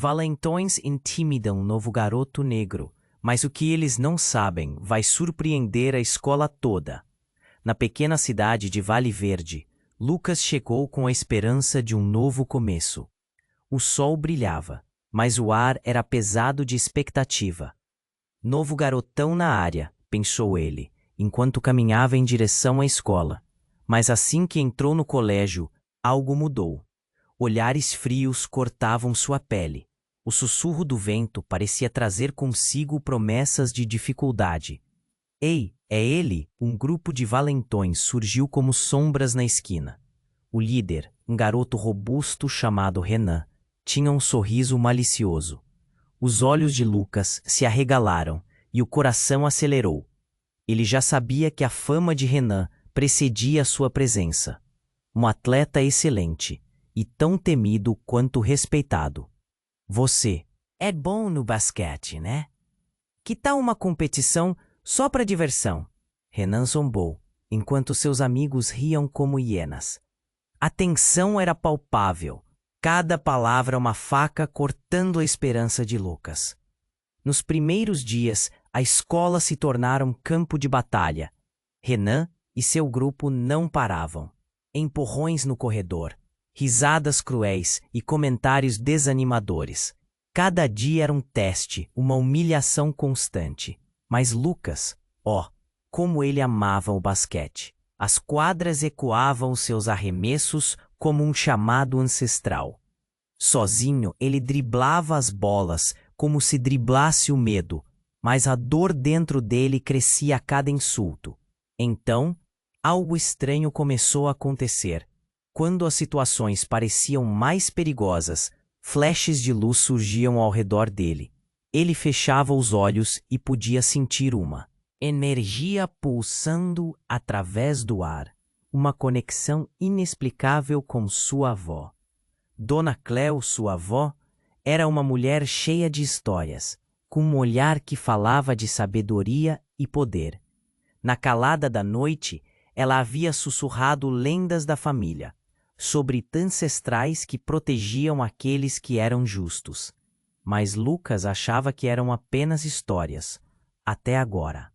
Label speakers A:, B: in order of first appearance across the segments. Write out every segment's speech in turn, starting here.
A: Valentões intimidam um novo garoto negro, mas o que eles não sabem vai surpreender a escola toda. Na pequena cidade de Vale Verde, Lucas chegou com a esperança de um novo começo. O sol brilhava, mas o ar era pesado de expectativa. Novo garotão na área, pensou ele, enquanto caminhava em direção à escola. Mas assim que entrou no colégio, algo mudou. Olhares frios cortavam sua pele. O sussurro do vento parecia trazer consigo promessas de dificuldade. Ei, é ele! Um grupo de valentões surgiu como sombras na esquina. O líder, um garoto robusto chamado Renan, tinha um sorriso malicioso. Os olhos de Lucas se arregalaram e o coração acelerou. Ele já sabia que a fama de Renan precedia sua presença. Um atleta excelente e tão temido quanto respeitado. Você é bom no basquete, né? Que tal uma competição só para diversão? Renan zombou, enquanto seus amigos riam como hienas. A tensão era palpável. Cada palavra uma faca cortando a esperança de Lucas. Nos primeiros dias, a escola se tornara um campo de batalha. Renan e seu grupo não paravam. Empurrões no corredor, risadas cruéis e comentários desanimadores. Cada dia era um teste, uma humilhação constante. Mas Lucas, como ele amava o basquete. As quadras ecoavam os seus arremessos como um chamado ancestral. Sozinho, ele driblava as bolas como se driblasse o medo, mas a dor dentro dele crescia a cada insulto. Então, algo estranho começou a acontecer. Quando as situações pareciam mais perigosas, flashes de luz surgiam ao redor dele. Ele fechava os olhos e podia sentir uma energia pulsando através do ar, uma conexão inexplicável com sua avó. Dona Cleo, sua avó, era uma mulher cheia de histórias, com um olhar que falava de sabedoria e poder. Na calada da noite, ela havia sussurrado lendas da família, sobre ancestrais que protegiam aqueles que eram justos. Mas Lucas achava que eram apenas histórias, até agora.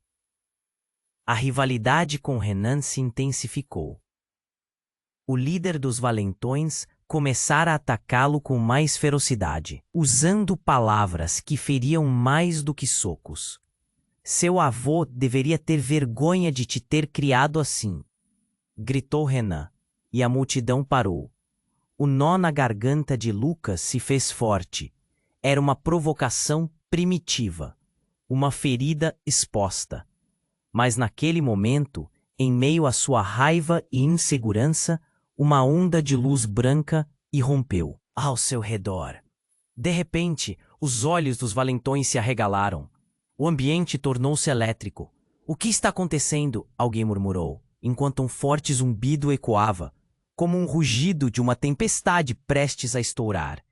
A: A rivalidade com Renan se intensificou. O líder dos valentões começara a atacá-lo com mais ferocidade, usando palavras que feriam mais do que socos. Seu avô deveria ter vergonha de te ter criado assim, gritou Renan, e a multidão parou. O nó na garganta de Lucas se fez forte. Era uma provocação primitiva, uma ferida exposta. Mas naquele momento, em meio à sua raiva e insegurança, uma onda de luz branca irrompeu ao seu redor. De repente, os olhos dos valentões se arregalaram. O ambiente tornou-se elétrico. O que está acontecendo? Alguém murmurou, enquanto um forte zumbido ecoava, como um rugido de uma tempestade prestes a estourar.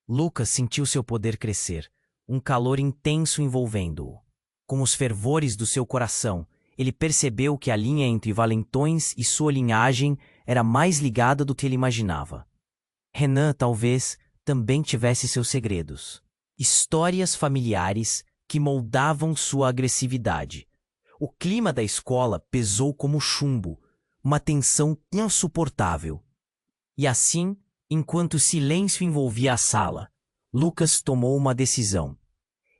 A: Lucas sentiu seu poder crescer, um calor intenso envolvendo-o. Com os fervores do seu coração, ele percebeu que a linha entre valentões e sua linhagem era mais ligada do que ele imaginava. Renan, talvez, também tivesse seus segredos. Histórias familiares que moldavam sua agressividade. O clima da escola pesou como chumbo, uma tensão insuportável. E assim, enquanto o silêncio envolvia a sala, Lucas tomou uma decisão.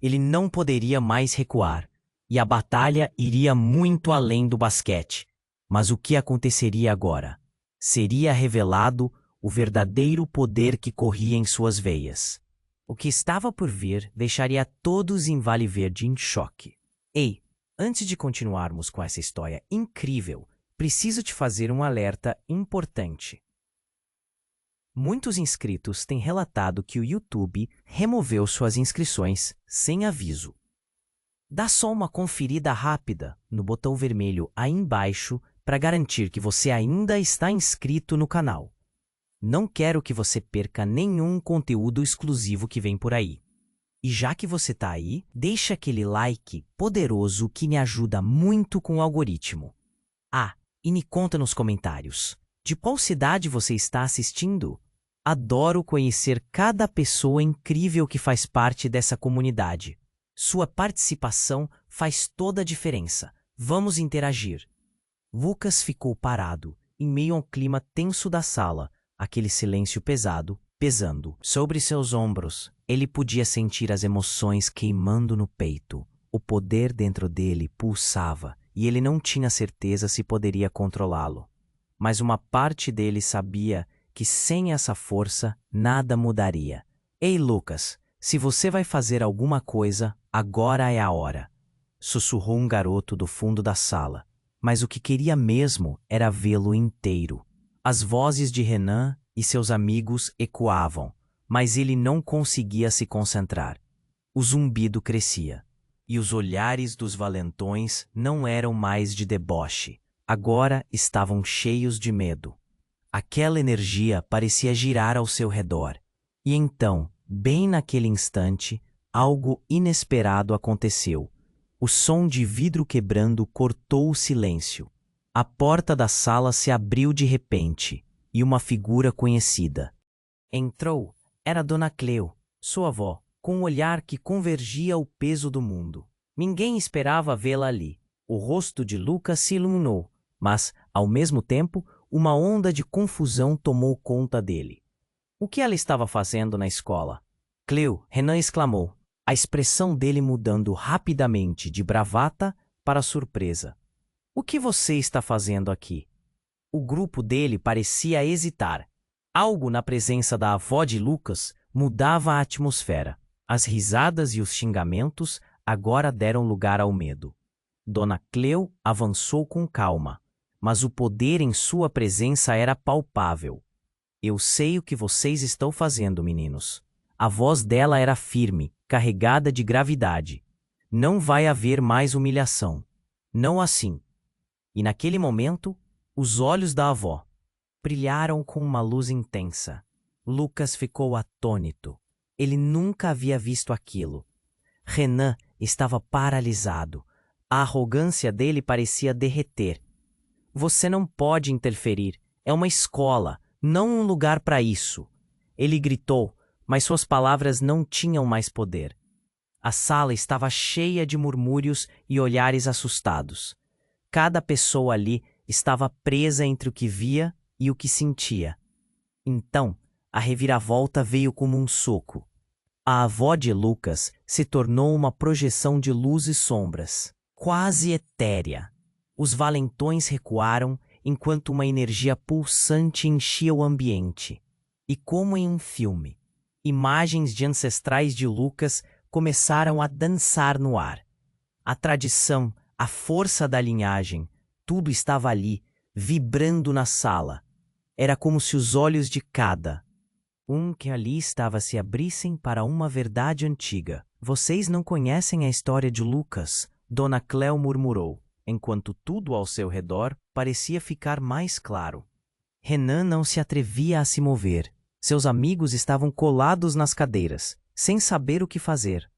A: Ele não poderia mais recuar, e a batalha iria muito além do basquete. Mas o que aconteceria agora? Seria revelado o verdadeiro poder que corria em suas veias. O que estava por vir deixaria todos em Vale Verde em choque. Ei, antes de continuarmos com essa história incrível, preciso te fazer um alerta importante. Muitos inscritos têm relatado que o YouTube removeu suas inscrições sem aviso. Dá só uma conferida rápida no botão vermelho aí embaixo para garantir que você ainda está inscrito no canal. Não quero que você perca nenhum conteúdo exclusivo que vem por aí. E já que você está aí, deixa aquele like poderoso que me ajuda muito com o algoritmo. E me conta nos comentários, de qual cidade você está assistindo? Adoro conhecer cada pessoa incrível que faz parte dessa comunidade. Sua participação faz toda a diferença. Vamos interagir. Lucas ficou parado, em meio ao clima tenso da sala, aquele silêncio pesado, pesando sobre seus ombros. Ele podia sentir as emoções queimando no peito. O poder dentro dele pulsava, e ele não tinha certeza se poderia controlá-lo. Mas uma parte dele sabia que sem essa força nada mudaria. Ei, Lucas, se você vai fazer alguma coisa, agora é a hora, sussurrou um garoto do fundo da sala. Mas o que queria mesmo era vê-lo inteiro. As vozes de Renan e seus amigos ecoavam, mas ele não conseguia se concentrar. O zumbido crescia, e os olhares dos valentões não eram mais de deboche. Agora estavam cheios de medo. Aquela energia parecia girar ao seu redor. E então, bem naquele instante, algo inesperado aconteceu. O som de vidro quebrando cortou o silêncio. A porta da sala se abriu de repente, e uma figura conhecida entrou. Era Dona Cleo, sua avó, com um olhar que convergia ao peso do mundo. Ninguém esperava vê-la ali. O rosto de Lucas se iluminou, mas, ao mesmo tempo, uma onda de confusão tomou conta dele. O que ela estava fazendo na escola? Cleo, Renan exclamou, a expressão dele mudando rapidamente de bravata para surpresa. O que você está fazendo aqui? O grupo dele parecia hesitar. Algo na presença da avó de Lucas mudava a atmosfera. As risadas e os xingamentos agora deram lugar ao medo. Dona Cleo avançou com calma, mas o poder em sua presença era palpável. Eu sei o que vocês estão fazendo, meninos. A voz dela era firme, carregada de gravidade. Não vai haver mais humilhação. Não assim. E naquele momento, os olhos da avó brilharam com uma luz intensa. Lucas ficou atônito. Ele nunca havia visto aquilo. Renan estava paralisado. A arrogância dele parecia derreter. Você não pode interferir. É uma escola, não um lugar para isso. Ele gritou, mas suas palavras não tinham mais poder. A sala estava cheia de murmúrios e olhares assustados. Cada pessoa ali estava presa entre o que via e o que sentia. Então, a reviravolta veio como um soco. A avó de Lucas se tornou uma projeção de luz e sombras, quase etérea. Os valentões recuaram enquanto uma energia pulsante enchia o ambiente. E como em um filme, imagens de ancestrais de Lucas começaram a dançar no ar. A tradição, a força da linhagem, tudo estava ali, vibrando na sala. Era como se os olhos de cada que ali estava se abrissem para uma verdade antiga. Vocês não conhecem a história de Lucas, Dona Cleo murmurou, enquanto tudo ao seu redor parecia ficar mais claro. Renan não se atrevia a se mover. Seus amigos estavam colados nas cadeiras, sem saber o que fazer.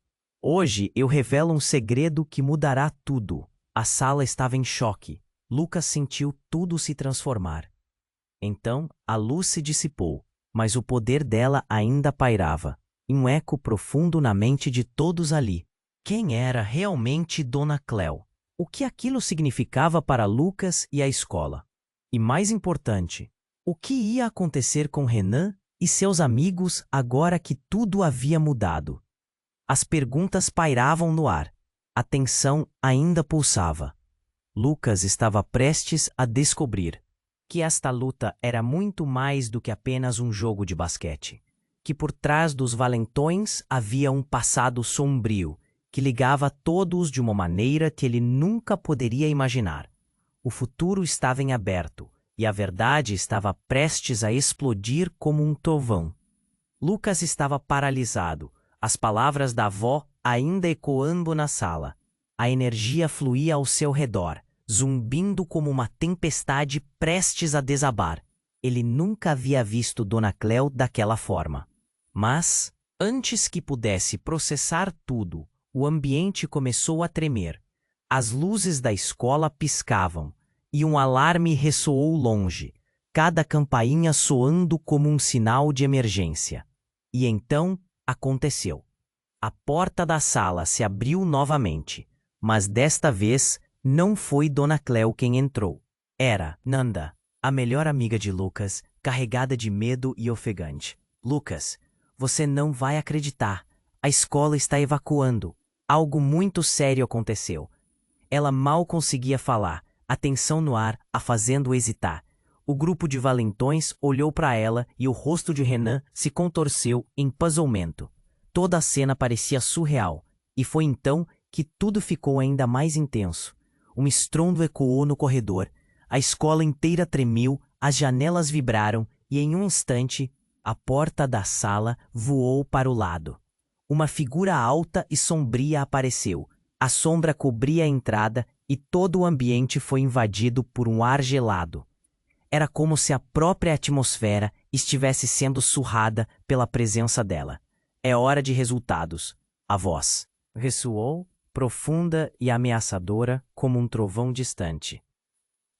A: Hoje eu revelo um segredo que mudará tudo. A sala estava em choque. Lucas sentiu tudo se transformar. Então a luz se dissipou, mas o poder dela ainda pairava, um eco profundo na mente de todos ali. Quem era realmente Dona Cleo? O que aquilo significava para Lucas e a escola? E mais importante, o que ia acontecer com Renan e seus amigos agora que tudo havia mudado? As perguntas pairavam no ar. A tensão ainda pulsava. Lucas estava prestes a descobrir que esta luta era muito mais do que apenas um jogo de basquete, que por trás dos valentões havia um passado sombrio que ligava todos de uma maneira que ele nunca poderia imaginar. O futuro estava em aberto e a verdade estava prestes a explodir como um trovão. Lucas estava paralisado, as palavras da avó ainda ecoando na sala. A energia fluía ao seu redor, zumbindo como uma tempestade prestes a desabar. Ele nunca havia visto Dona Cleo daquela forma. Mas, antes que pudesse processar tudo, o ambiente começou a tremer. As luzes da escola piscavam, e um alarme ressoou longe. cada campainha soando como um sinal de emergência. E então aconteceu. A porta da sala se abriu novamente, mas desta vez não foi Dona Cleo quem entrou. Era Nanda, a melhor amiga de Lucas, carregada de medo e ofegante. Lucas, você não vai acreditar. A escola está evacuando. Algo muito sério aconteceu. Ela mal conseguia falar, a tensão no ar a fazendo hesitar. O grupo de valentões olhou para ela e o rosto de Renan se contorceu em puzzlemento. Toda a cena parecia surreal, e foi então que tudo ficou ainda mais intenso. Um estrondo ecoou no corredor, a escola inteira tremeu, as janelas vibraram e em um instante a porta da sala voou para o lado. Uma figura alta e sombria apareceu. A sombra cobria a entrada e todo o ambiente foi invadido por um ar gelado. Era como se a própria atmosfera estivesse sendo surrada pela presença dela. É hora de resultados. A voz ressoou, profunda e ameaçadora como um trovão distante.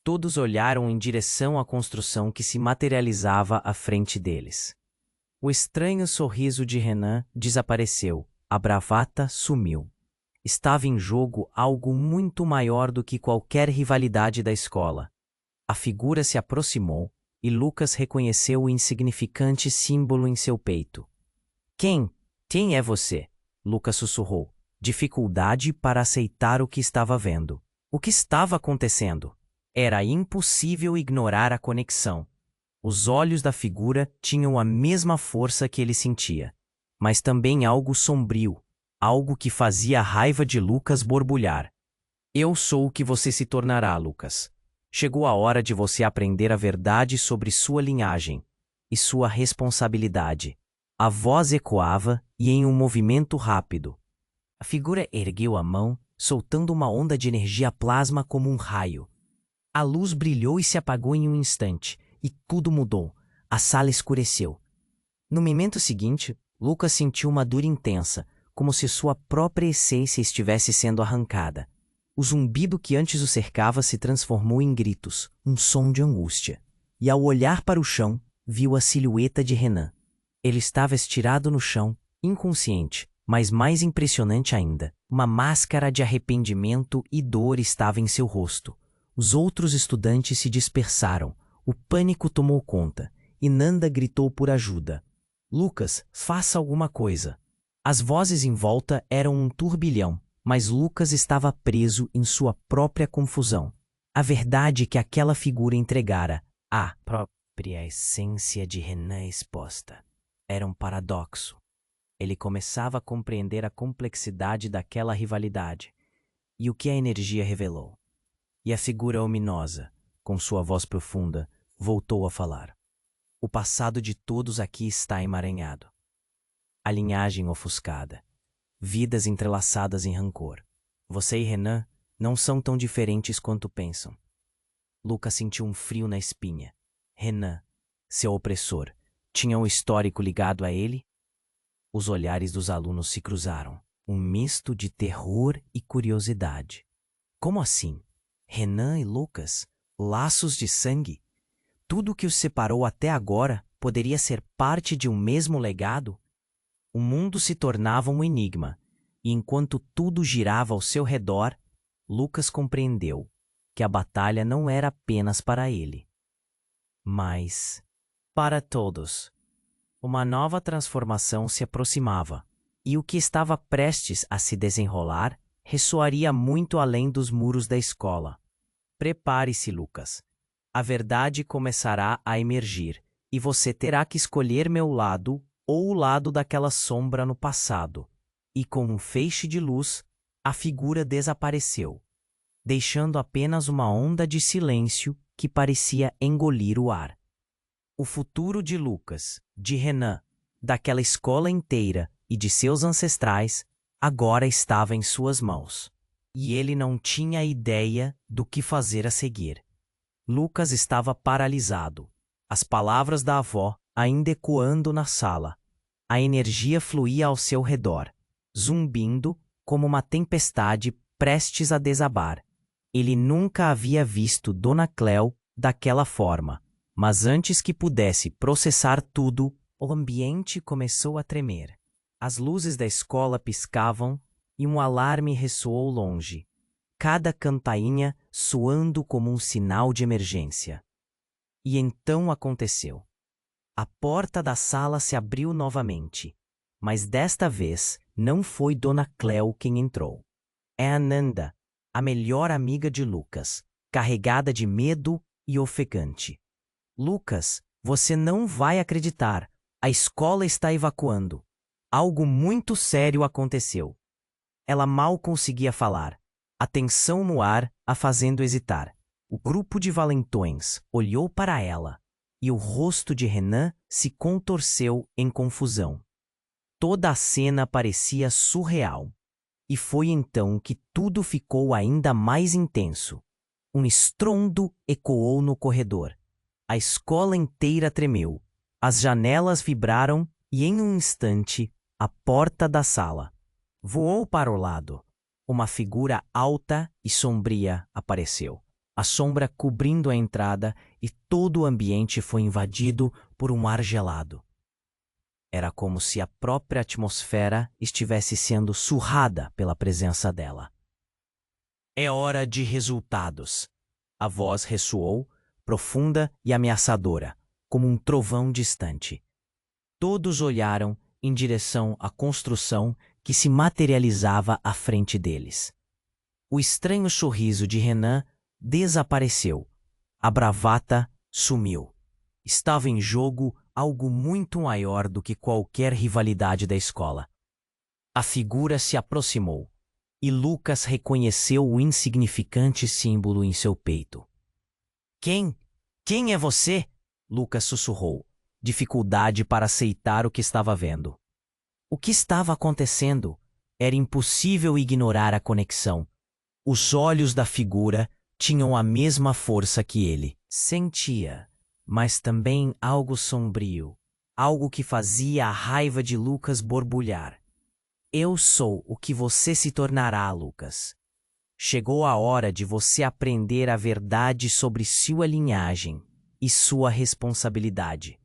A: Todos olharam em direção à construção que se materializava à frente deles. O estranho sorriso de Renan desapareceu, a bravata sumiu. Estava em jogo algo muito maior do que qualquer rivalidade da escola. A figura se aproximou e Lucas reconheceu o insignificante símbolo em seu peito. Quem é você? Lucas sussurrou. Dificuldade para aceitar o que estava vendo. O que estava acontecendo? Era impossível ignorar a conexão. Os olhos da figura tinham a mesma força que ele sentia, mas também algo sombrio, algo que fazia a raiva de Lucas borbulhar. Eu sou o que você se tornará, Lucas. Chegou a hora de você aprender a verdade sobre sua linhagem e sua responsabilidade. A voz ecoava e em um movimento rápido. A figura ergueu a mão, soltando uma onda de energia plasma como um raio. A luz brilhou e se apagou em um instante, e tudo mudou. A sala escureceu. No momento seguinte, Lucas sentiu uma dor intensa, como se sua própria essência estivesse sendo arrancada. O zumbido que antes o cercava se transformou em gritos, um som de angústia. E ao olhar para o chão, viu a silhueta de Renan. Ele estava estirado no chão, inconsciente, mas mais impressionante ainda, uma máscara de arrependimento e dor estava em seu rosto. Os outros estudantes se dispersaram, o pânico tomou conta, e Nanda gritou por ajuda. Lucas, faça alguma coisa. As vozes em volta eram um turbilhão, mas Lucas estava preso em sua própria confusão. A verdade que aquela figura entregara, a própria essência de Renan exposta, era um paradoxo. Ele começava a compreender a complexidade daquela rivalidade e o que a energia revelou. E a figura ominosa, com sua voz profunda, voltou a falar. O passado de todos aqui está emaranhado. A linhagem ofuscada. Vidas entrelaçadas em rancor. Você e Renan não são tão diferentes quanto pensam. Lucas sentiu um frio na espinha. Renan, seu opressor, tinha um histórico ligado a ele? Os olhares dos alunos se cruzaram. Um misto de terror e curiosidade. Como assim? Renan e Lucas, laços de sangue? Tudo o que os separou até agora poderia ser parte de um mesmo legado? O mundo se tornava um enigma, e enquanto tudo girava ao seu redor, Lucas compreendeu que a batalha não era apenas para ele, mas para todos. Uma nova transformação se aproximava, e o que estava prestes a se desenrolar ressoaria muito além dos muros da escola. Prepare-se, Lucas. A verdade começará a emergir, e você terá que escolher meu lado ou o lado daquela sombra no passado. E com um feixe de luz, a figura desapareceu, deixando apenas uma onda de silêncio que parecia engolir o ar. O futuro de Lucas, de Renan, daquela escola inteira e de seus ancestrais, agora estava em suas mãos. E ele não tinha ideia do que fazer a seguir. Lucas estava paralisado, as palavras da avó ainda ecoando na sala. A energia fluía ao seu redor, zumbindo como uma tempestade prestes a desabar. Ele nunca havia visto Dona Cleo daquela forma, Mas antes que pudesse processar tudo, o ambiente começou a tremer. As luzes da escola piscavam e um alarme ressoou longe, cada campainha soando como um sinal de emergência. E então aconteceu. A porta da sala se abriu novamente, mas desta vez não foi Dona Cleo quem entrou. É a Nanda, a melhor amiga de Lucas, carregada de medo e ofegante. Lucas, você não vai acreditar. A escola está evacuando. Algo muito sério aconteceu. Ela mal conseguia falar. A tensão no ar a fazendo hesitar. O grupo de valentões olhou para ela e o rosto de Renan se contorceu em confusão. Toda a cena parecia surreal. E foi então que tudo ficou ainda mais intenso. Um estrondo ecoou no corredor. A escola inteira tremeu. As janelas vibraram e, em um instante, a porta da sala voou para o lado. Uma figura alta e sombria apareceu. A sombra cobrindo a entrada e todo o ambiente foi invadido por um ar gelado. Era como se a própria atmosfera estivesse sendo surrada pela presença dela. É hora de resultados. A voz ressoou, profunda e ameaçadora, como um trovão distante. Todos olharam em direção à construção que se materializava à frente deles. O estranho sorriso de Renan desapareceu. A bravata sumiu. Estava em jogo algo muito maior do que qualquer rivalidade da escola. A figura se aproximou e Lucas reconheceu o insignificante símbolo em seu peito. Quem? Quem é você? Lucas sussurrou, dificuldade para aceitar o que estava vendo. O que estava acontecendo? Era impossível ignorar a conexão. Os olhos da figura tinham a mesma força que ele. Sentia, mas também algo sombrio, algo que fazia a raiva de Lucas borbulhar. Eu sou o que você se tornará, Lucas. Chegou a hora de você aprender a verdade sobre sua linhagem e sua responsabilidade.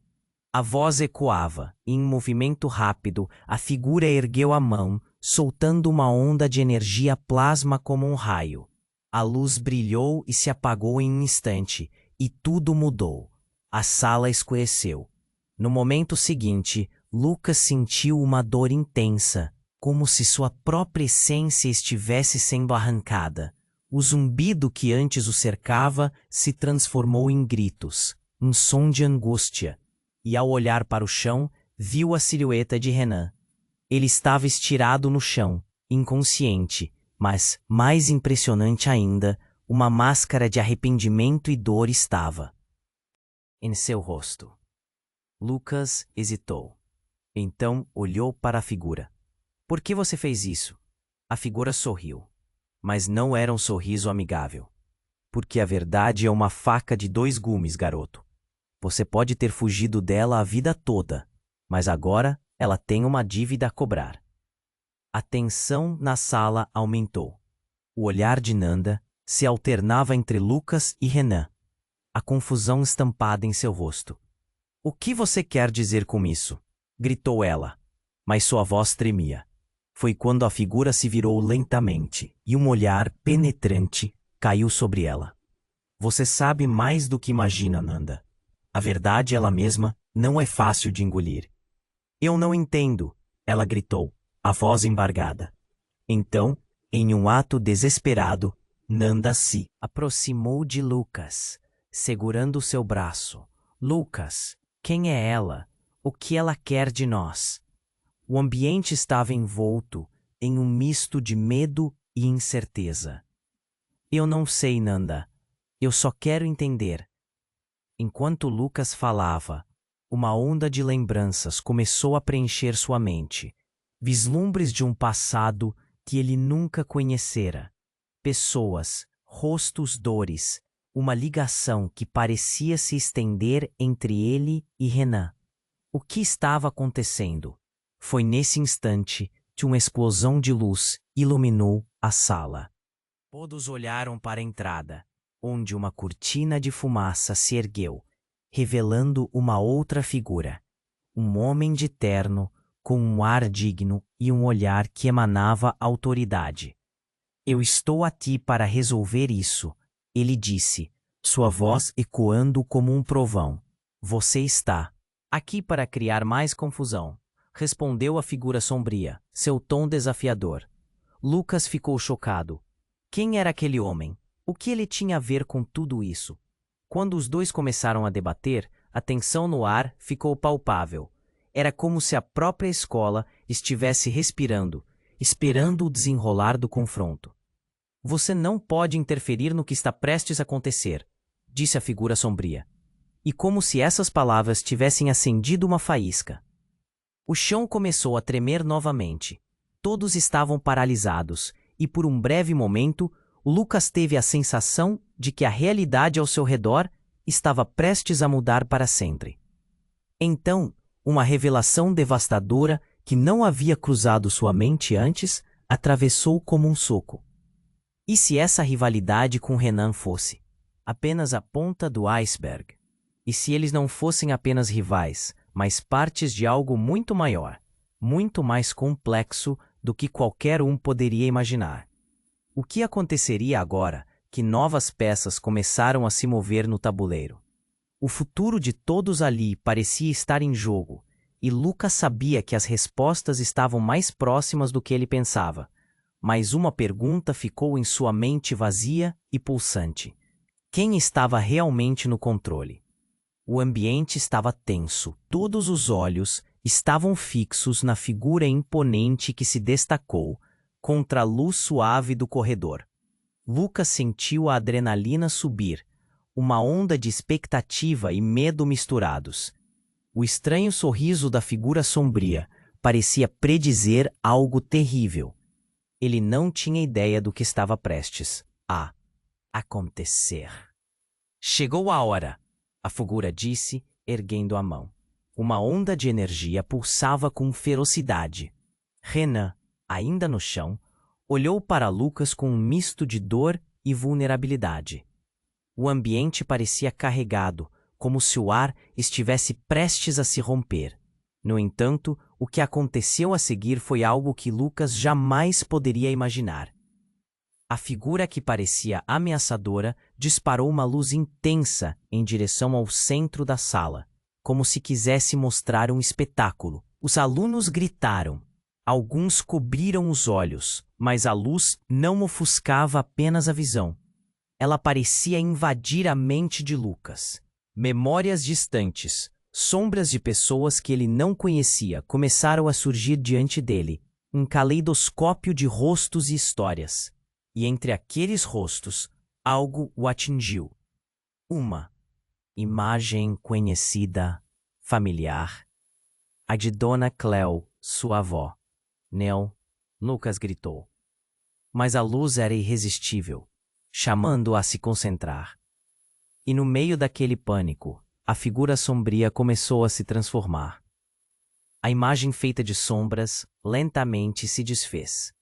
A: A voz ecoava, e em movimento rápido, a figura ergueu a mão, soltando uma onda de energia plasma como um raio. A luz brilhou e se apagou em um instante, e tudo mudou. A sala escureceu. No momento seguinte, Lucas sentiu uma dor intensa, como se sua própria essência estivesse sendo arrancada. O zumbido que antes o cercava se transformou em gritos, um som de angústia. E ao olhar para o chão, viu a silhueta de Renan. Ele estava estirado no chão, inconsciente, mas, mais impressionante ainda, uma máscara de arrependimento e dor estava em seu rosto. Lucas hesitou. Então olhou para a figura. Por que você fez isso? A figura sorriu, mas não era um sorriso amigável. Porque a verdade é uma faca de dois gumes, garoto. Você pode ter fugido dela a vida toda, mas agora ela tem uma dívida a cobrar. A tensão na sala aumentou. O olhar de Nanda se alternava entre Lucas e Renan, a confusão estampada em seu rosto. O que você quer dizer com isso? Gritou ela, mas sua voz tremia. Foi quando a figura se virou lentamente e um olhar penetrante caiu sobre ela. Você sabe mais do que imagina, Nanda. A verdade ela mesma não é fácil de engolir. Eu não entendo, ela gritou, a voz embargada. Então, em um ato desesperado, Nanda se aproximou de Lucas, segurando seu braço. Lucas, quem é ela? O que ela quer de nós? O ambiente estava envolto em um misto de medo e incerteza. Eu não sei, Nanda. Eu só quero entender. Enquanto Lucas falava, uma onda de lembranças começou a preencher sua mente. Vislumbres de um passado que ele nunca conhecera. Pessoas, rostos, dores, uma ligação que parecia se estender entre ele e Renan. O que estava acontecendo? Foi nesse instante que uma explosão de luz iluminou a sala. Todos olharam para a entrada, onde uma cortina de fumaça se ergueu, revelando uma outra figura. Um homem de terno, com um ar digno e um olhar que emanava autoridade. Eu estou aqui para resolver isso, ele disse, sua voz ecoando como um trovão. Você está aqui para criar mais confusão, respondeu a figura sombria, seu tom desafiador. Lucas ficou chocado. Quem era aquele homem? O que ele tinha a ver com tudo isso? Quando os dois começaram a debater, a tensão no ar ficou palpável. Era como se a própria escola estivesse respirando, esperando o desenrolar do confronto. Você não pode interferir no que está prestes a acontecer, disse a figura sombria. E como se essas palavras tivessem acendido uma faísca. O chão começou a tremer novamente. Todos estavam paralisados, e por um breve momento, Lucas teve a sensação de que a realidade ao seu redor estava prestes a mudar para sempre. Então, uma revelação devastadora que não havia cruzado sua mente antes atravessou como um soco. E se essa rivalidade com Renan fosse apenas a ponta do iceberg? E se eles não fossem apenas rivais, mas partes de algo muito maior, muito mais complexo do que qualquer um poderia imaginar? O que aconteceria agora que novas peças começaram a se mover no tabuleiro? O futuro de todos ali parecia estar em jogo, e Lucas sabia que as respostas estavam mais próximas do que ele pensava. Mas uma pergunta ficou em sua mente vazia e pulsante. Quem estava realmente no controle? O ambiente estava tenso. Todos os olhos estavam fixos na figura imponente que se destacou contra a luz suave do corredor. Lucas sentiu a adrenalina subir, uma onda de expectativa e medo misturados. O estranho sorriso da figura sombria parecia predizer algo terrível. Ele não tinha ideia do que estava prestes a acontecer. Chegou a hora, a figura disse, erguendo a mão. Uma onda de energia pulsava com ferocidade. Renan, ainda no chão, olhou para Lucas com um misto de dor e vulnerabilidade. O ambiente parecia carregado, como se o ar estivesse prestes a se romper. No entanto, o que aconteceu a seguir foi algo que Lucas jamais poderia imaginar. A figura que parecia ameaçadora disparou uma luz intensa em direção ao centro da sala, como se quisesse mostrar um espetáculo. Os alunos gritaram. Alguns cobriram os olhos, mas a luz não ofuscava apenas a visão. Ela parecia invadir a mente de Lucas. Memórias distantes, sombras de pessoas que ele não conhecia começaram a surgir diante dele, um caleidoscópio de rostos e histórias. E entre aqueles rostos, algo o atingiu. Uma imagem conhecida, familiar. A de Dona Cleo, sua avó. Nel, Lucas gritou. Mas a luz era irresistível, chamando-o a se concentrar. E no meio daquele pânico, a figura sombria começou a se transformar. A imagem feita de sombras lentamente se desfez,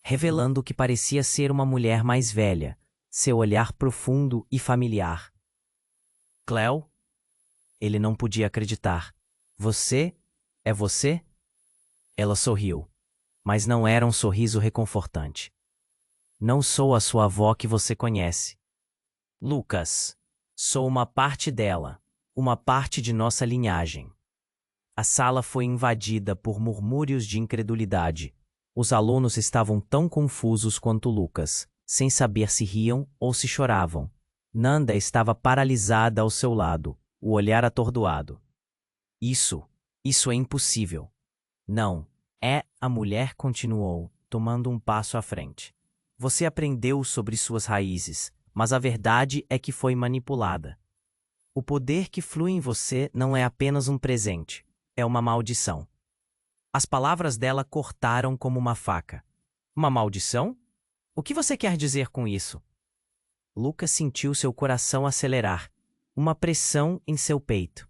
A: revelando o que parecia ser uma mulher mais velha, seu olhar profundo e familiar. Cleo? Ele não podia acreditar. Você? É você? Ela sorriu, mas não era um sorriso reconfortante. Não sou a sua avó que você conhece. Lucas, sou uma parte dela, uma parte de nossa linhagem. A sala foi invadida por murmúrios de incredulidade. Os alunos estavam tão confusos quanto Lucas, sem saber se riam ou se choravam. Nanda estava paralisada ao seu lado, o olhar atordoado. Isso é impossível. Não, a mulher continuou, tomando um passo à frente. Você aprendeu sobre suas raízes, mas a verdade é que foi manipulada. O poder que flui em você não é apenas um presente, é uma maldição. As palavras dela cortaram como uma faca. Uma maldição? O que você quer dizer com isso? Lucas sentiu seu coração acelerar, uma pressão em seu peito.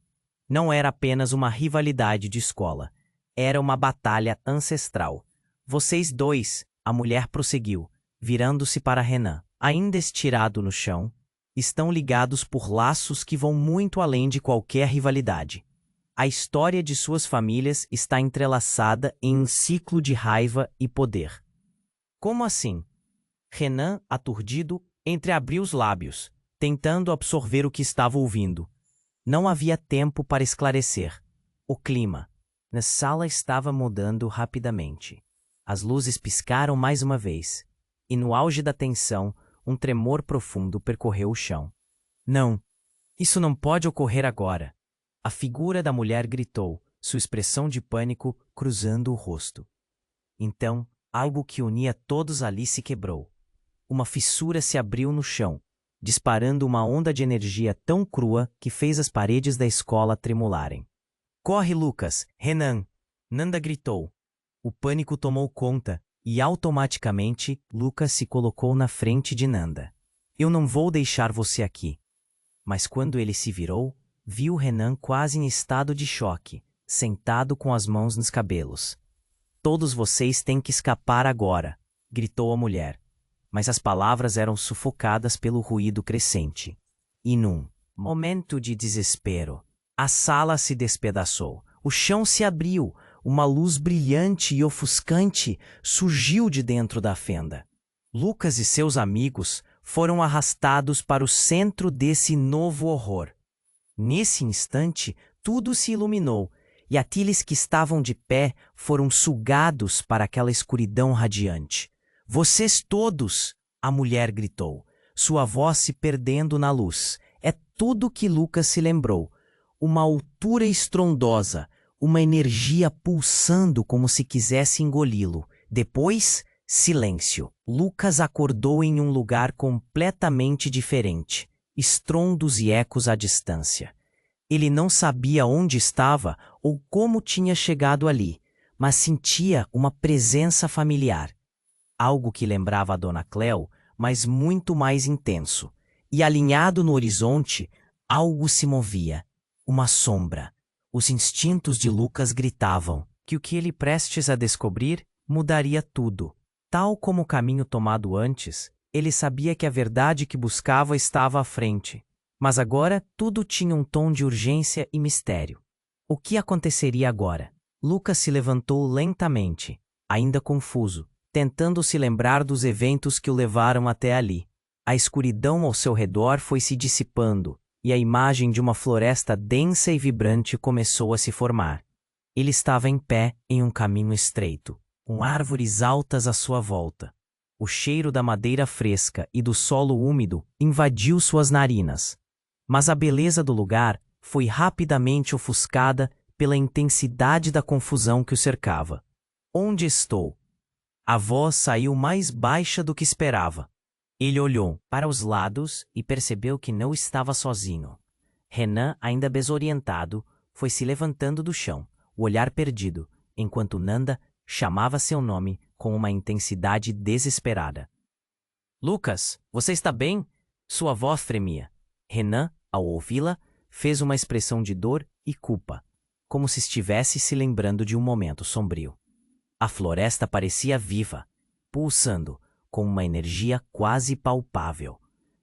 A: Não era apenas uma rivalidade de escola, era uma batalha ancestral. Vocês dois, a mulher prosseguiu, virando-se para Renan, ainda estirado no chão, estão ligados por laços que vão muito além de qualquer rivalidade. A história de suas famílias está entrelaçada em um ciclo de raiva e poder. Como assim? Renan, aturdido, entreabriu os lábios, tentando absorver o que estava ouvindo. Não havia tempo para esclarecer. O clima na sala estava mudando rapidamente. As luzes piscaram mais uma vez, e no auge da tensão, um tremor profundo percorreu o chão. Não, isso não pode ocorrer agora. A figura da mulher gritou, sua expressão de pânico cruzando o rosto. Então, algo que unia todos ali se quebrou. Uma fissura se abriu no chão, disparando uma onda de energia tão crua que fez as paredes da escola tremularem. Corre, Lucas! Renan! Nanda gritou. O pânico tomou conta e automaticamente Lucas se colocou na frente de Nanda. Eu não vou deixar você aqui. Mas quando ele se virou, viu Renan quase em estado de choque, sentado com as mãos nos cabelos. Todos vocês têm que escapar agora, gritou a mulher. Mas as palavras eram sufocadas pelo ruído crescente. E num momento de desespero, a sala se despedaçou. O chão se abriu. Uma luz brilhante e ofuscante surgiu de dentro da fenda. Lucas e seus amigos foram arrastados para o centro desse novo horror. Nesse instante, tudo se iluminou, e aqueles que estavam de pé foram sugados para aquela escuridão radiante. Vocês todos! A mulher gritou, sua voz se perdendo na luz. É tudo que Lucas se lembrou. Uma altura estrondosa, uma energia pulsando como se quisesse engoli-lo. Depois, silêncio. Lucas acordou em um lugar completamente diferente. Estrondos e ecos à distância. Ele não sabia onde estava ou como tinha chegado ali, mas sentia uma presença familiar. Algo que lembrava a Dona Cleo, mas muito mais intenso. E alinhado no horizonte, algo se movia. Uma sombra. Os instintos de Lucas gritavam que o que ele prestes a descobrir mudaria tudo. Tal como o caminho tomado antes, ele sabia que a verdade que buscava estava à frente. Mas agora tudo tinha um tom de urgência e mistério. O que aconteceria agora? Lucas se levantou lentamente, ainda confuso, tentando se lembrar dos eventos que o levaram até ali. A escuridão ao seu redor foi se dissipando, e a imagem de uma floresta densa e vibrante começou a se formar. Ele estava em pé em um caminho estreito, com árvores altas à sua volta. O cheiro da madeira fresca e do solo úmido invadiu suas narinas. Mas a beleza do lugar foi rapidamente ofuscada pela intensidade da confusão que o cercava. Onde estou? A voz saiu mais baixa do que esperava. Ele olhou para os lados e percebeu que não estava sozinho. Renan, ainda desorientado, foi se levantando do chão, o olhar perdido, enquanto Nanda chamava seu nome com uma intensidade desesperada. Lucas, você está bem? Sua voz tremia. Renan, ao ouvi-la, fez uma expressão de dor e culpa, como se estivesse se lembrando de um momento sombrio. A floresta parecia viva, pulsando, com uma energia quase palpável.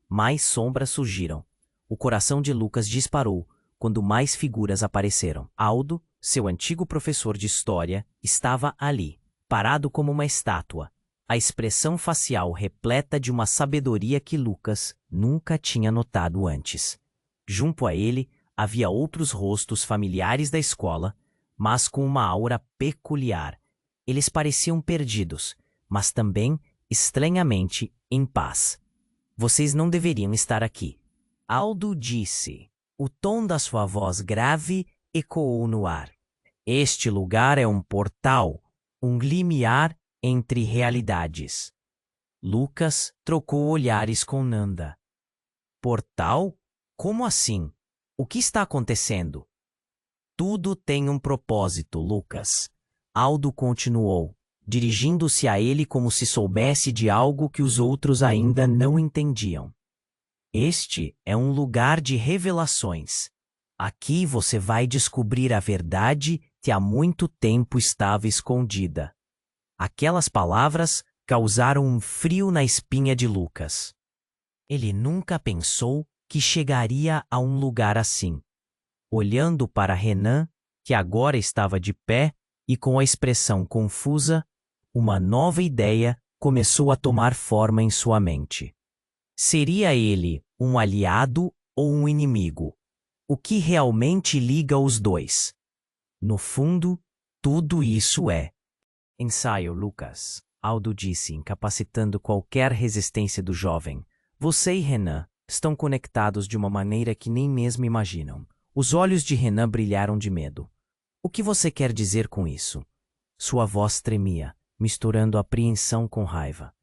A: Mais sombras surgiram. O coração de Lucas disparou quando mais figuras apareceram. Aldo, seu antigo professor de história, estava ali, parado como uma estátua, a expressão facial repleta de uma sabedoria que Lucas nunca tinha notado antes. Junto a ele, havia outros rostos familiares da escola, mas com uma aura peculiar. Eles pareciam perdidos, mas também estranhamente em paz. Vocês não deveriam estar aqui. Aldo disse. O tom da sua voz grave ecoou no ar. Este lugar é um portal, um limiar entre realidades. Lucas trocou olhares com Nanda. Portal? Como assim? O que está acontecendo? Tudo tem um propósito, Lucas. Aldo continuou, dirigindo-se a ele como se soubesse de algo que os outros ainda não entendiam. Este é um lugar de revelações. Aqui você vai descobrir a verdade que há muito tempo estava escondida. Aquelas palavras causaram um frio na espinha de Lucas. Ele nunca pensou que chegaria a um lugar assim. Olhando para Renan, que agora estava de pé e com a expressão confusa, uma nova ideia começou a tomar forma em sua mente. Seria ele um aliado ou um inimigo? O que realmente liga os dois? No fundo, tudo isso é. Ensaio, Lucas. Aldo disse, incapacitando qualquer resistência do jovem. Você e Renan estão conectados de uma maneira que nem mesmo imaginam. Os olhos de Renan brilharam de medo. O que você quer dizer com isso? Sua voz tremia, misturando apreensão com raiva.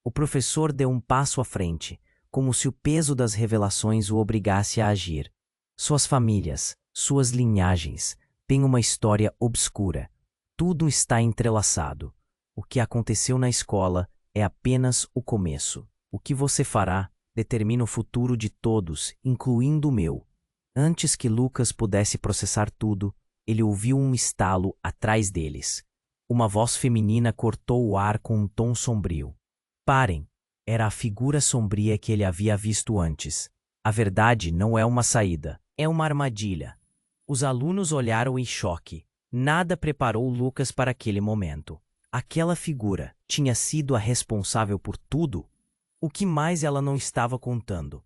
A: O professor deu um passo à frente, como se o peso das revelações o obrigasse a agir. Suas famílias, suas linhagens, têm uma história obscura. Tudo está entrelaçado. O que aconteceu na escola é apenas o começo. O que você fará determina o futuro de todos, incluindo o meu. Antes que Lucas pudesse processar tudo, ele ouviu um estalo atrás deles. Uma voz feminina cortou o ar com um tom sombrio. Parem! Era a figura sombria que ele havia visto antes. A verdade não é uma saída, é uma armadilha. Os alunos olharam em choque. Nada preparou Lucas para aquele momento. Aquela figura tinha sido a responsável por tudo? O que mais ela não estava contando?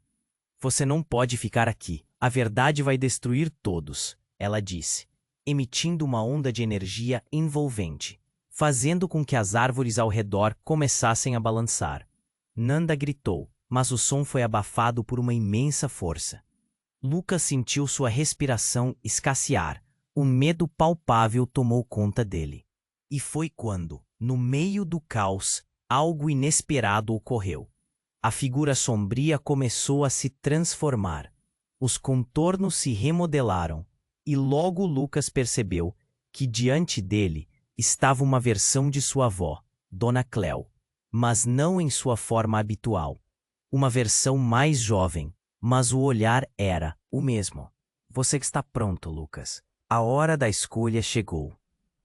A: Você não pode ficar aqui. A verdade vai destruir todos, ela disse, emitindo uma onda de energia envolvente, fazendo com que as árvores ao redor começassem a balançar. Nanda gritou, mas o som foi abafado por uma imensa força. Lucas sentiu sua respiração escassear. Um medo palpável tomou conta dele. E foi quando, no meio do caos, algo inesperado ocorreu. A figura sombria começou a se transformar. Os contornos se remodelaram, e logo Lucas percebeu que diante dele estava uma versão de sua avó, Dona Cleo, mas não em sua forma habitual. Uma versão mais jovem, mas o olhar era o mesmo. Você está pronto, Lucas. A hora da escolha chegou.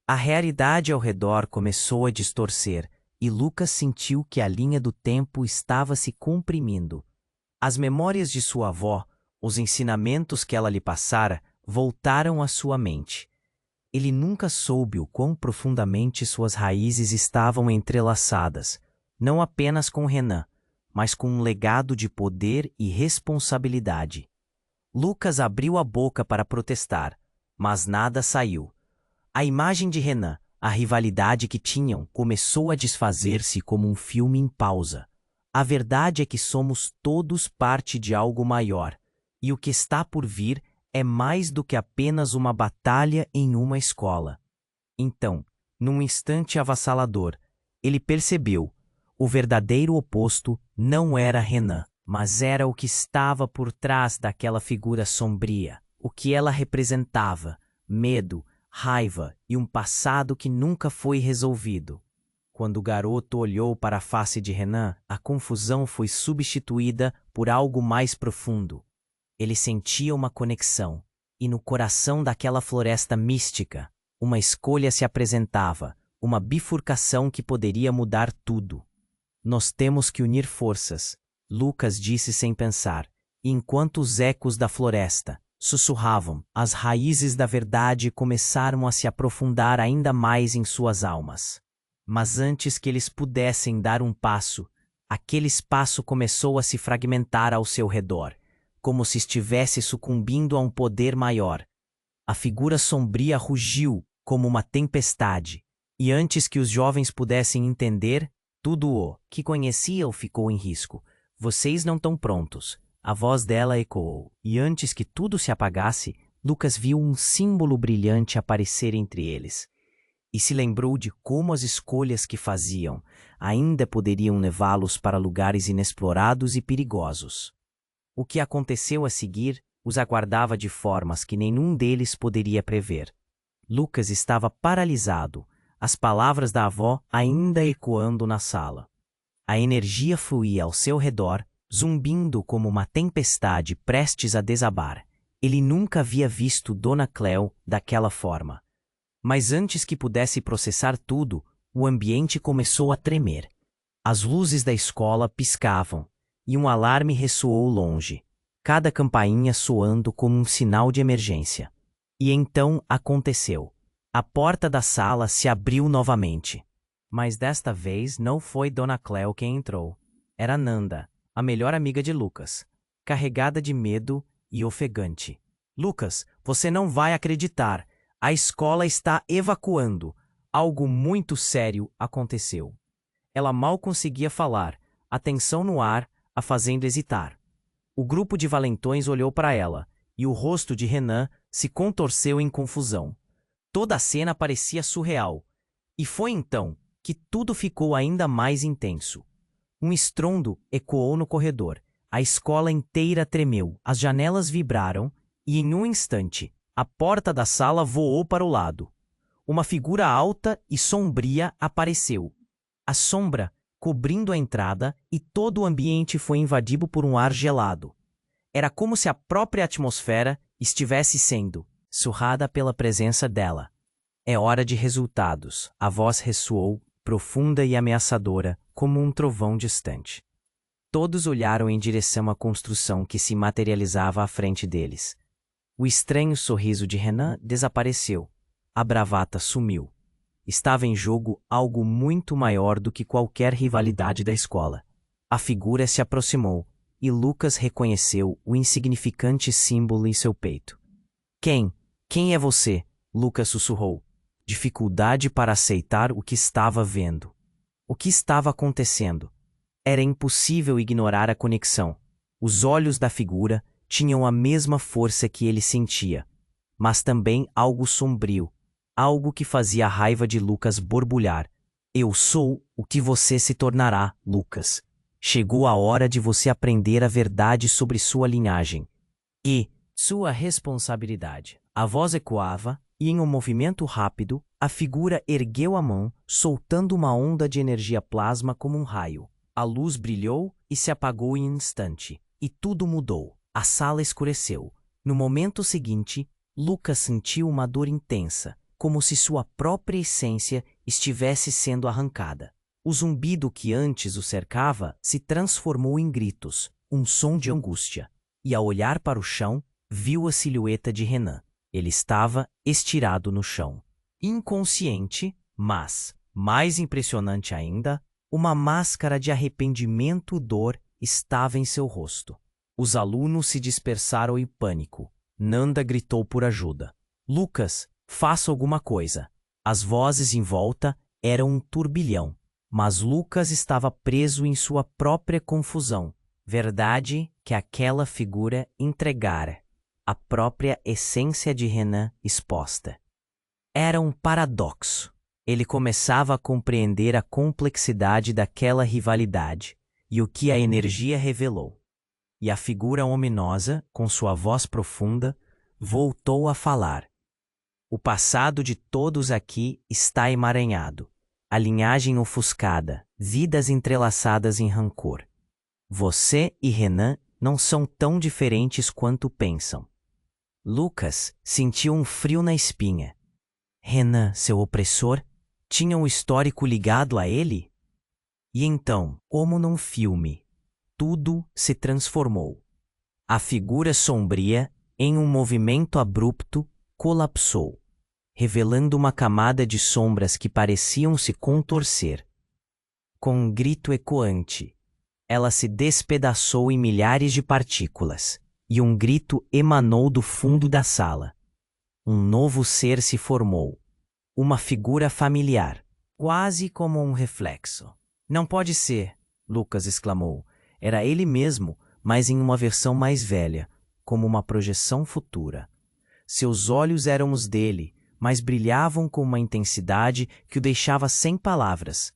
A: A realidade ao redor começou a distorcer e Lucas sentiu que a linha do tempo estava se comprimindo. As memórias de sua avó, os ensinamentos que ela lhe passara, voltaram à sua mente. Ele nunca soube o quão profundamente suas raízes estavam entrelaçadas, não apenas com Renan, mas com um legado de poder e responsabilidade. Lucas abriu a boca para protestar, mas nada saiu. A imagem de Renan, a rivalidade que tinham, começou a desfazer-se como um filme em pausa. A verdade é que somos todos parte de algo maior, e o que está por vir é mais do que apenas uma batalha em uma escola. Então, num instante avassalador, ele percebeu: o verdadeiro oposto não era Renan, mas era o que estava por trás daquela figura sombria, o que ela representava: medo, raiva e um passado que nunca foi resolvido. Quando o garoto olhou para a face de Renan, a confusão foi substituída por algo mais profundo. Ele sentia uma conexão, e no coração daquela floresta mística, uma escolha se apresentava, uma bifurcação que poderia mudar tudo. Nós temos que unir forças, Lucas disse sem pensar, e enquanto os ecos da floresta sussurravam, as raízes da verdade começaram a se aprofundar ainda mais em suas almas. Mas antes que eles pudessem dar um passo, aquele espaço começou a se fragmentar ao seu redor, como se estivesse sucumbindo a um poder maior. A figura sombria rugiu como uma tempestade, e antes que os jovens pudessem entender, tudo o que conheciam ficou em risco. Vocês não estão prontos. A voz dela ecoou, e antes que tudo se apagasse, Lucas viu um símbolo brilhante aparecer entre eles. E se lembrou de como as escolhas que faziam ainda poderiam levá-los para lugares inexplorados e perigosos. O que aconteceu a seguir os aguardava de formas que nenhum deles poderia prever. Lucas estava paralisado, as palavras da avó ainda ecoando na sala. A energia fluía ao seu redor, zumbindo como uma tempestade prestes a desabar. Ele nunca havia visto Dona Cleo daquela forma. Mas antes que pudesse processar tudo, o ambiente começou a tremer. As luzes da escola piscavam, e um alarme ressoou longe, cada campainha soando como um sinal de emergência. E então aconteceu. A porta da sala se abriu novamente. Mas desta vez não foi Dona Cleo quem entrou. Era Nanda, a melhor amiga de Lucas, carregada de medo e ofegante. Lucas, você não vai acreditar. A escola está evacuando. Algo muito sério aconteceu. Ela mal conseguia falar, a tensão no ar a fazendo hesitar. O grupo de valentões olhou para ela, e o rosto de Renan se contorceu em confusão. Toda a cena parecia surreal. E foi então que tudo ficou ainda mais intenso. Um estrondo ecoou no corredor. A escola inteira tremeu, as janelas vibraram, e em um instante, a porta da sala voou para o lado. Uma figura alta e sombria apareceu. A sombra cobrindo a entrada, e todo o ambiente foi invadido por um ar gelado. Era como se a própria atmosfera estivesse sendo surrada pela presença dela. É hora de resultados. A voz ressoou, profunda e ameaçadora, como um trovão distante. Todos olharam em direção à construção que se materializava à frente deles. O estranho sorriso de Renan desapareceu. A bravata sumiu. Estava em jogo algo muito maior do que qualquer rivalidade da escola. A figura se aproximou, e Lucas reconheceu o insignificante símbolo em seu peito. Quem é você? Lucas sussurrou. Dificuldade para aceitar o que estava vendo. O que estava acontecendo? Era impossível ignorar a conexão. Os olhos da figura tinham a mesma força que ele sentia, mas também algo sombrio, algo que fazia a raiva de Lucas borbulhar. Eu sou o que você se tornará, Lucas. Chegou a hora de você aprender a verdade sobre sua linhagem e sua responsabilidade. A voz ecoava, e em um movimento rápido, a figura ergueu a mão, soltando uma onda de energia plasma como um raio. A luz brilhou e se apagou em um instante, e tudo mudou. A sala escureceu. No momento seguinte, Lucas sentiu uma dor intensa, como se sua própria essência estivesse sendo arrancada. O zumbido que antes o cercava se transformou em gritos, um som de angústia. E ao olhar para o chão, viu a silhueta de Renan. Ele estava estirado no chão. Inconsciente, mas, mais impressionante ainda, uma máscara de arrependimento e dor estava em seu rosto. Os alunos se dispersaram em pânico. Nanda gritou por ajuda. Lucas, faça alguma coisa. As vozes em volta eram um turbilhão, mas Lucas estava preso em sua própria confusão. Verdade que aquela figura entregara a própria essência de Renan exposta. Era um paradoxo. Ele começava a compreender a complexidade daquela rivalidade e o que a energia revelou. E a figura ominosa, com sua voz profunda, voltou a falar. O passado de todos aqui está emaranhado, a linhagem ofuscada, vidas entrelaçadas em rancor. Você e Renan não são tão diferentes quanto pensam. Lucas sentiu um frio na espinha. Renan, seu opressor, tinha um histórico ligado a ele? E então, como num filme, tudo se transformou. A figura sombria, em um movimento abrupto, colapsou, revelando uma camada de sombras que pareciam se contorcer. Com um grito ecoante, ela se despedaçou em milhares de partículas, e um grito emanou do fundo da sala. Um novo ser se formou, uma figura familiar, quase como um reflexo. Não pode ser, Lucas exclamou. Era ele mesmo, mas em uma versão mais velha, como uma projeção futura. Seus olhos eram os dele, mas brilhavam com uma intensidade que o deixava sem palavras.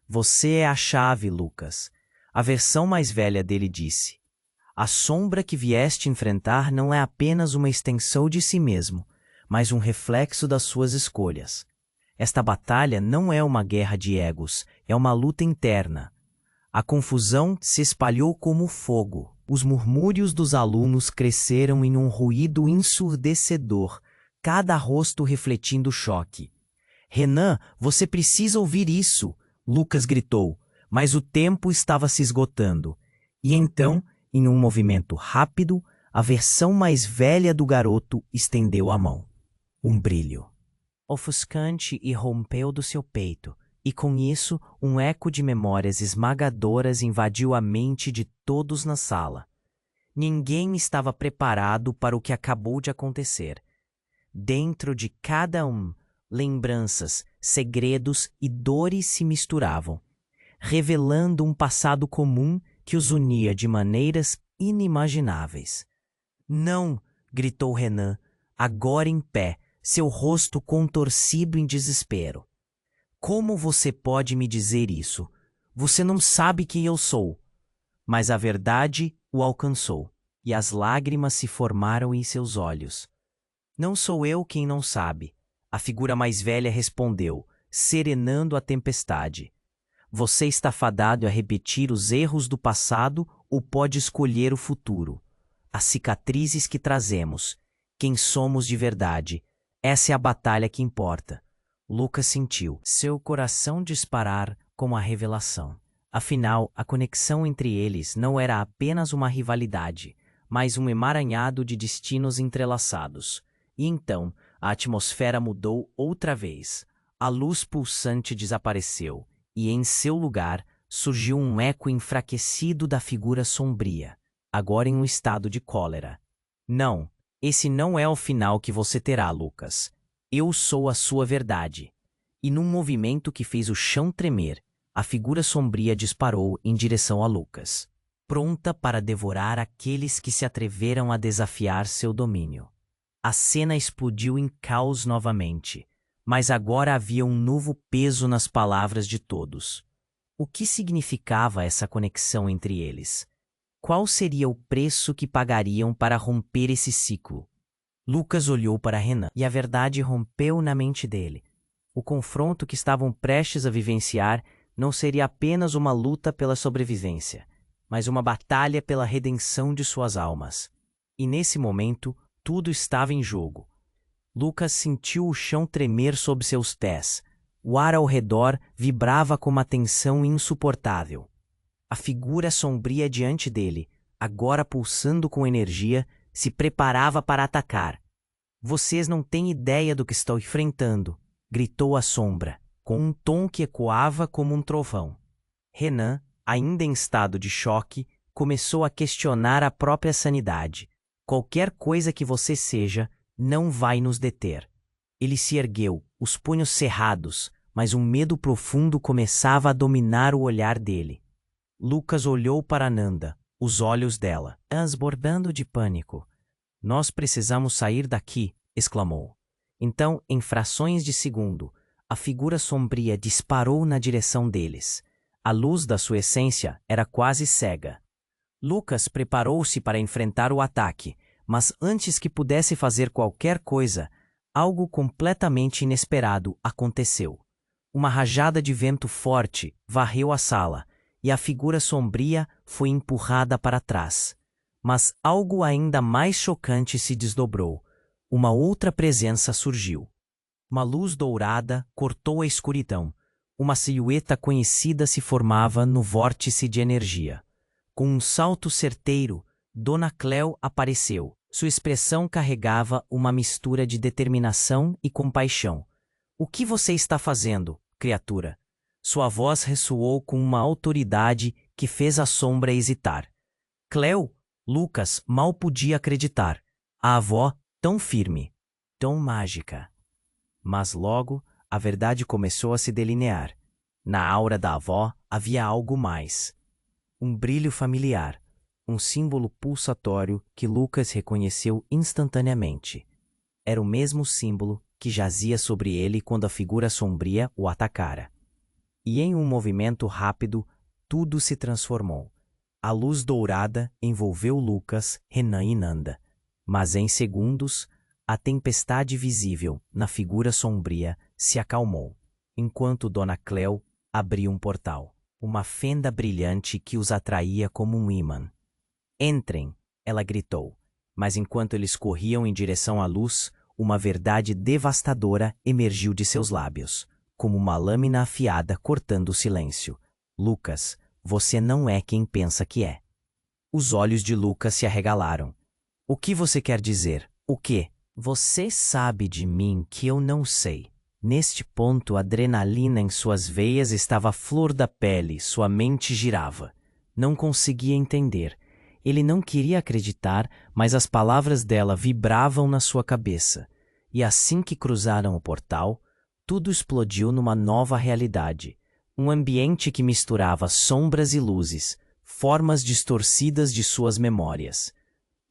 A: Você é a chave, Lucas. A versão mais velha dele disse. A sombra que vieste enfrentar não é apenas uma extensão de si mesmo, mas um reflexo das suas escolhas. Esta batalha não é uma guerra de egos, é uma luta interna. A confusão se espalhou como fogo. Os murmúrios dos alunos cresceram em um ruído ensurdecedor, cada rosto refletindo o choque. Renan, você precisa ouvir isso! Lucas gritou, mas o tempo estava se esgotando. E então, em um movimento rápido, a versão mais velha do garoto estendeu a mão. Um brilho ofuscante irrompeu do seu peito, e com isso um eco de memórias esmagadoras invadiu a mente de todos na sala. Ninguém estava preparado para o que acabou de acontecer. Dentro de cada um, lembranças, segredos e dores se misturavam, revelando um passado comum que os unia de maneiras inimagináveis. Não! Gritou Renan, agora em pé, seu rosto contorcido em desespero. Como você pode me dizer isso? Você não sabe quem eu sou. Mas a verdade o alcançou, e as lágrimas se formaram em seus olhos. Não sou eu quem não sabe, a figura mais velha respondeu, serenando a tempestade. Você está fadado a repetir os erros do passado ou pode escolher o futuro. As cicatrizes que trazemos, quem somos de verdade, essa é a batalha que importa. Lucas sentiu seu coração disparar como a revelação. Afinal, a conexão entre eles não era apenas uma rivalidade, mas um emaranhado de destinos entrelaçados. E então, a atmosfera mudou outra vez. A luz pulsante desapareceu, e em seu lugar surgiu um eco enfraquecido da figura sombria, agora em um estado de cólera. Não, esse não é o final que você terá, Lucas. Eu sou a sua verdade. E num movimento que fez o chão tremer, a figura sombria disparou em direção a Lucas, pronta para devorar aqueles que se atreveram a desafiar seu domínio. A cena explodiu em caos novamente, mas agora havia um novo peso nas palavras de todos. O que significava essa conexão entre eles? Qual seria o preço que pagariam para romper esse ciclo? Lucas olhou para Renan e a verdade rompeu na mente dele. O confronto que estavam prestes a vivenciar não seria apenas uma luta pela sobrevivência, mas uma batalha pela redenção de suas almas. E nesse momento, tudo estava em jogo. Lucas sentiu o chão tremer sob seus pés. O ar ao redor vibrava com uma tensão insuportável. A figura sombria diante dele, agora pulsando com energia, se preparava para atacar. Vocês não têm ideia do que estão enfrentando, gritou a sombra, com um tom que ecoava como um trovão. Renan, ainda em estado de choque, começou a questionar a própria sanidade. Qualquer coisa que você seja, não vai nos deter. Ele se ergueu, os punhos cerrados, mas um medo profundo começava a dominar o olhar dele. Lucas olhou para Nanda, os olhos dela, transbordando de pânico. Nós precisamos sair daqui, exclamou. Então, em frações de segundo, a figura sombria disparou na direção deles. A luz da sua essência era quase cega. Lucas preparou-se para enfrentar o ataque, mas antes que pudesse fazer qualquer coisa, algo completamente inesperado aconteceu. Uma rajada de vento forte varreu a sala, e a figura sombria foi empurrada para trás. Mas algo ainda mais chocante se desdobrou. Uma outra presença surgiu. Uma luz dourada cortou a escuridão. Uma silhueta conhecida se formava no vórtice de energia. Com um salto certeiro, Dona Cleo apareceu. Sua expressão carregava uma mistura de determinação e compaixão. O que você está fazendo, criatura? Sua voz ressoou com uma autoridade que fez a sombra hesitar. Cleo, Lucas mal podia acreditar. A avó, tão firme, tão mágica. Mas logo, a verdade começou a se delinear. Na aura da avó havia algo mais. Um brilho familiar, um símbolo pulsatório que Lucas reconheceu instantaneamente. Era o mesmo símbolo que jazia sobre ele quando a figura sombria o atacara. E em um movimento rápido, tudo se transformou. A luz dourada envolveu Lucas, Renan e Nanda. Mas em segundos, a tempestade visível na figura sombria se acalmou, enquanto Dona Cleo abria um portal, uma fenda brilhante que os atraía como um ímã. Entrem, ela gritou, mas enquanto eles corriam em direção à luz, uma verdade devastadora emergiu de seus lábios, como uma lâmina afiada cortando o silêncio. Lucas, você não é quem pensa que é. Os olhos de Lucas se arregalaram. O que você quer dizer? O quê? Você sabe de mim que eu não sei. Neste ponto, a adrenalina em suas veias estava à flor da pele, sua mente girava. Não conseguia entender. Ele não queria acreditar, mas as palavras dela vibravam na sua cabeça. E assim que cruzaram o portal, tudo explodiu numa nova realidade. Um ambiente que misturava sombras e luzes, formas distorcidas de suas memórias.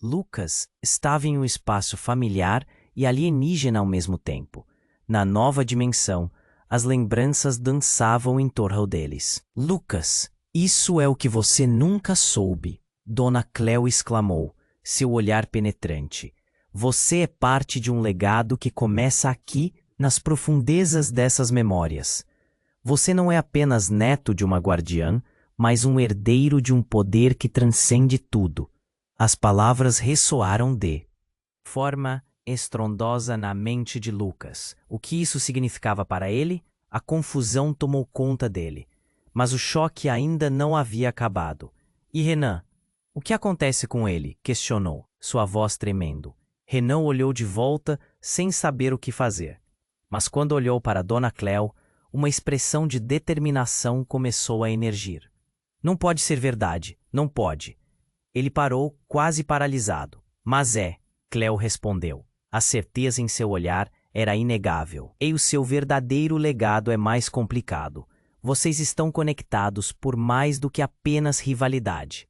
A: Lucas estava em um espaço familiar e alienígena ao mesmo tempo. Na nova dimensão, as lembranças dançavam em torno deles. Lucas, isso é o que você nunca soube, Dona Cleo exclamou, seu olhar penetrante. Você é parte de um legado que começa aqui, nas profundezas dessas memórias. Você não é apenas neto de uma guardiã, mas um herdeiro de um poder que transcende tudo. As palavras ressoaram de forma estrondosa na mente de Lucas. O que isso significava para ele? A confusão tomou conta dele. Mas o choque ainda não havia acabado. E Renan? O que acontece com ele? Questionou, sua voz tremendo. Renan olhou de volta, sem saber o que fazer. Mas quando olhou para Dona Cleo, uma expressão de determinação começou a emergir. Não pode ser verdade, não pode. Ele parou, quase paralisado. Mas é, Cleo respondeu. A certeza em seu olhar era inegável. E o seu verdadeiro legado é mais complicado. Vocês estão conectados por mais do que apenas rivalidade.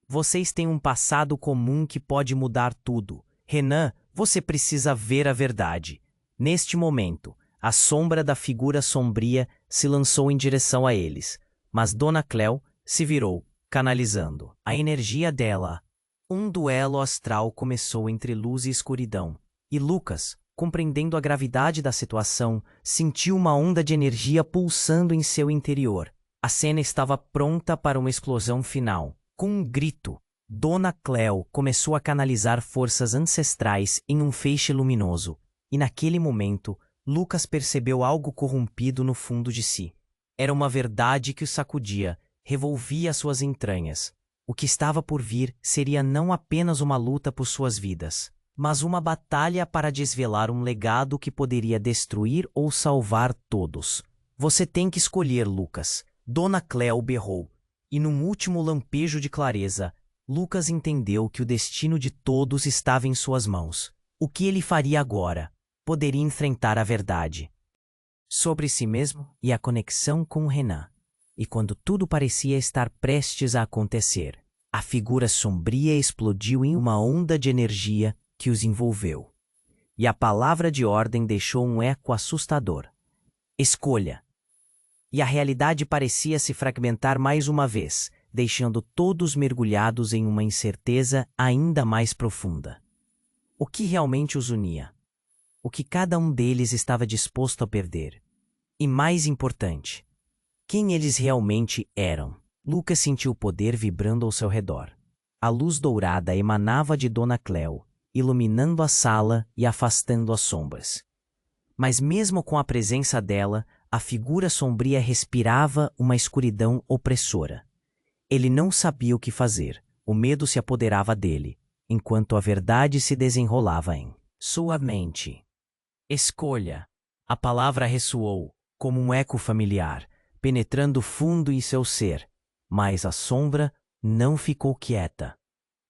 A: Vocês têm um passado comum que pode mudar tudo. Renan, você precisa ver a verdade. Neste momento, a sombra da figura sombria se lançou em direção a eles, mas Dona Cleo se virou, canalizando a energia dela. Um duelo astral começou entre luz e escuridão, e Lucas, compreendendo a gravidade da situação, sentiu uma onda de energia pulsando em seu interior. A cena estava pronta para uma explosão final. Com um grito, Dona Cleo começou a canalizar forças ancestrais em um feixe luminoso, e naquele momento, Lucas percebeu algo corrompido no fundo de si. Era uma verdade que o sacudia, revolvia suas entranhas. O que estava por vir seria não apenas uma luta por suas vidas, mas uma batalha para desvelar um legado que poderia destruir ou salvar todos. Você tem que escolher, Lucas. Dona Cleo berrou, e num último lampejo de clareza, Lucas entendeu que o destino de todos estava em suas mãos. O que ele faria agora? Poderia enfrentar a verdade sobre si mesmo e a conexão com Renan. E quando tudo parecia estar prestes a acontecer, a figura sombria explodiu em uma onda de energia que os envolveu. E a palavra de ordem deixou um eco assustador. Escolha. E a realidade parecia se fragmentar mais uma vez, deixando todos mergulhados em uma incerteza ainda mais profunda. O que realmente os unia? O que cada um deles estava disposto a perder? E mais importante, quem eles realmente eram? Lucas sentiu o poder vibrando ao seu redor. A luz dourada emanava de Dona Cleo, iluminando a sala e afastando as sombras. Mas mesmo com a presença dela, a figura sombria respirava uma escuridão opressora. Ele não sabia o que fazer, o medo se apoderava dele, enquanto a verdade se desenrolava em sua mente. Escolha. A palavra ressoou, como um eco familiar, penetrando fundo em seu ser, mas a sombra não ficou quieta.